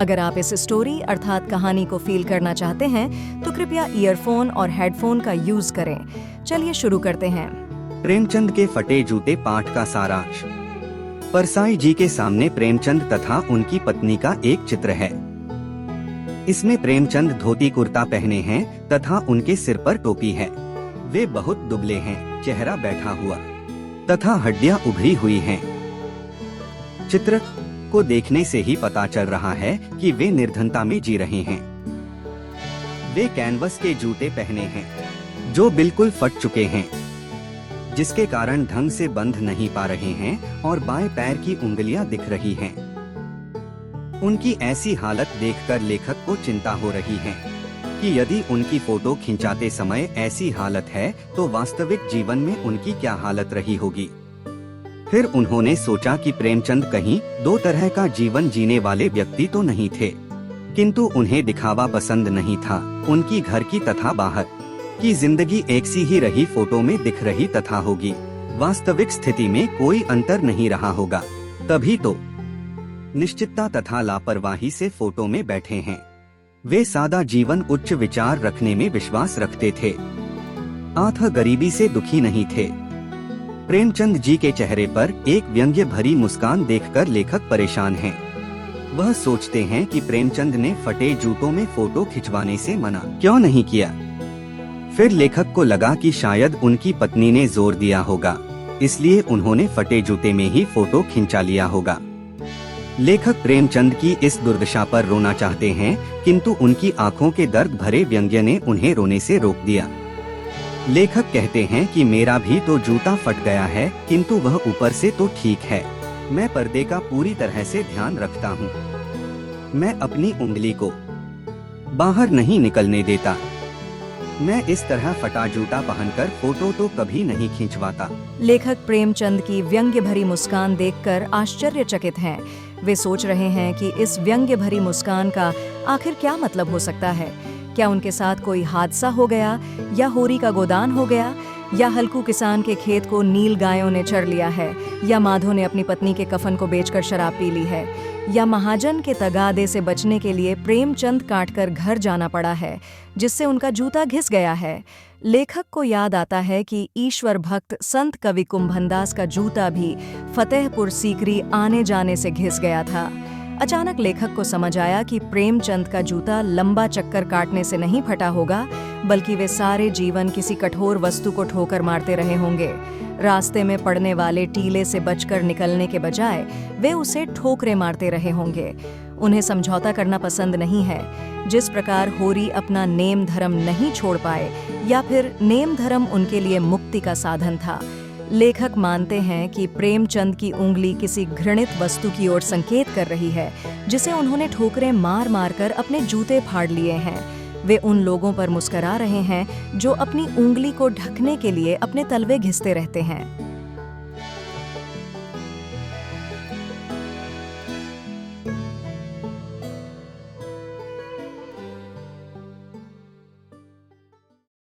अगर आप इस स्टोरी अर्थात कहानी को फील करना चाहते हैं तो कृपया ईयरफोन और हेडफोन का यूज करें। चलिए शुरू करते हैं। प्रेमचंद के फटे जूते पाठ का सारांश। परसाई जी के सामने प्रेमचंद तथा उनकी पत्नी का एक चित्र है। इसमें प्रेमचंद धोती कुर्ता पहने हैं तथा उनके सिर पर टोपी है। वे बहुत दुबले हैं, चेहरा बैठा हुआ तथा हड्डियां उभरी हुई हैं। चित्र को देखने से ही पता चल रहा है कि वे निर्धनता में जी रहे हैं। वे कैनवस के जूते पहने हैं जो बिल्कुल फट चुके हैं, जिसके कारण ढंग से बंध नहीं पा रहे हैं और बाएं पैर की उंगलियां दिख रही हैं। उनकी ऐसी हालत देखकर लेखक को चिंता हो रही है कि यदि उनकी फोटो खिंचाते समय ऐसी हालत है तो वास्तविक जीवन में उनकी क्या हालत रही होगी। फिर उन्होंने सोचा कि प्रेमचंद कहीं दो तरह का जीवन जीने वाले व्यक्ति तो नहीं थे, किंतु उन्हें दिखावा पसंद नहीं था। उनकी घर की तथा बाहर की जिंदगी एक सी ही रही फोटो में दिख रही तथा होगी। वास्तविक स्थिति में कोई अंतर नहीं रहा होगा। तभी तो निश्चितता तथा लापरवाही से फोटो में बैठे हैं। वे सादा जीवन उच्च विचार रखने में विश्वास रखते थे, अतः गरीबी से दुखी नहीं थे। प्रेमचंद जी के चेहरे पर एक व्यंग्य भरी मुस्कान देखकर लेखक परेशान हैं। वह सोचते हैं कि प्रेमचंद ने फटे जूतों में फोटो खिंचवाने से मना क्यों नहीं किया। फिर लेखक को लगा कि शायद उनकी पत्नी ने जोर दिया होगा, इसलिए उन्होंने फटे जूते में ही फोटो खिंचा लिया होगा। लेखक प्रेमचंद की इस दुर्दशा पर रोना चाहते हैं, किंतु उनकी आंखों के दर्द भरे व्यंग्य ने उन्हें रोने से रोक दिया। लेखक कहते हैं कि मेरा भी तो जूता फट गया है, किंतु वह ऊपर से तो ठीक है। मैं पर्दे का पूरी तरह से ध्यान रखता हूँ। मैं अपनी उंगली को बाहर नहीं निकलने देता। मैं इस तरह फटा जूता पहनकर फोटो तो कभी नहीं खींचवाता। लेखक प्रेमचंद की व्यंग्य भरी मुस्कान देखकर आश्चर्यचकित हैं। वे सोच रहे हैं कि इस व्यंग्य भरी मुस्कान का आखिर क्या मतलब हो सकता है। क्या उनके साथ कोई हादसा हो गया, या होरी का गोदान हो गया, या हल्कू किसान के खेत को नील गायों ने चर लिया है, या माधो ने अपनी पत्नी के कफन को बेचकर शराब पी ली है, या महाजन के तगादे से बचने के लिए प्रेमचंद काटकर घर जाना पड़ा है, जिससे उनका जूता घिस गया है। लेखक को याद आता है कि ईश्वर भक्त संत कवि कुंभनदास का जूता भी फतेहपुर सीकरी आने जाने से घिस गया था। अचानक लेखक को समझ आया कि प्रेमचंद का जूता लंबा चक्कर काटने से नहीं फटा होगा, बल्कि वे सारे जीवन किसी कठोर वस्तु को ठोकर मारते रहे होंगे। रास्ते में पड़ने वाले टीले से बचकर निकलने के बजाय वे उसे ठोकरे मारते रहे होंगे। उन्हें समझौता करना पसंद नहीं है। जिस प्रकार होरी अपना नेम धर्म नहीं छोड़ पाए, या फिर नेम धर्म उनके लिए मुक्ति का साधन था, लेखक मानते हैं कि प्रेमचंद की उंगली किसी घृणित वस्तु की ओर संकेत कर रही है, जिसे उन्होंने ठोकरें मार मार कर अपने जूते फाड़ लिए हैं। वे उन लोगों पर मुस्करा रहे हैं जो अपनी उंगली को ढकने के लिए अपने तलवे घिसते रहते हैं।